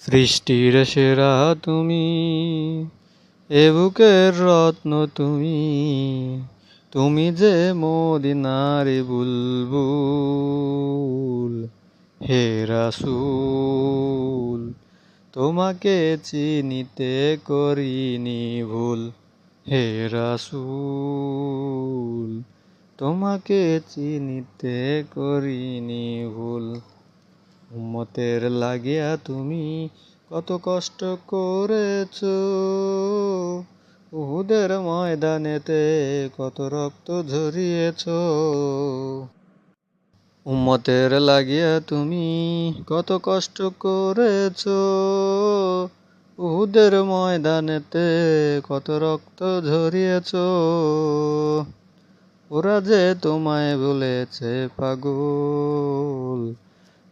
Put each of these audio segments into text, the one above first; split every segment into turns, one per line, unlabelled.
সৃষ্টির সেরা তুমি, এ বুকের রত্ন তুমি, তুমি যে মদিনার বুলবুল। হে রাসূল, তোমাকে চিনিতে করিনি ভুল। হে রাসূল, তোমাকে চিনিতে করিনি ভুল। উম্মতের লাগিয়া তুমি কত কষ্ট করেছো, উহুদের ময়দানেতে কত রক্ত ঝরিয়েছো। উম্মতের লাগিয়া তুমি কত কষ্ট করেছো, উহুদের ময়দানেতে কত রক্ত ঝরিয়েছো। ওরা যে তোমায় বলেছে পাগল,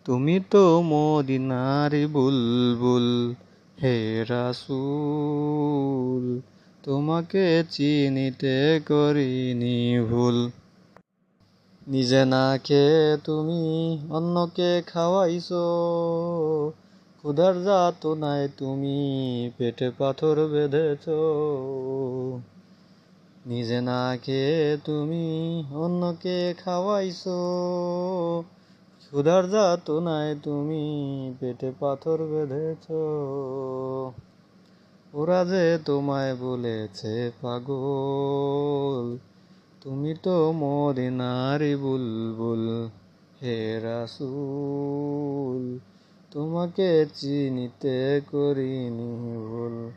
তুমি তো মদিনারি বুলবুল। হে রাসূল, তোমাকে চিনিতে করিনি ভুল। নিজে না খেয়ে তুমি অন্যকে খাওয়াইছো, ক্ষুধার যাতনায় তুমি পেটে পাথর বেঁধেছো। নিজে না খেয়ে তুমি অন্যকে খাওয়াইছো, ক্ষুধার যাতনায় তুমি পেটে পাথর বেঁধেছো। ওরা যে তোমায় বলেছে পাগল, তুমি তো মদিনারি বুলবুল। হে রাসূল, তোমাকে চিনিতে করিনি ভুল।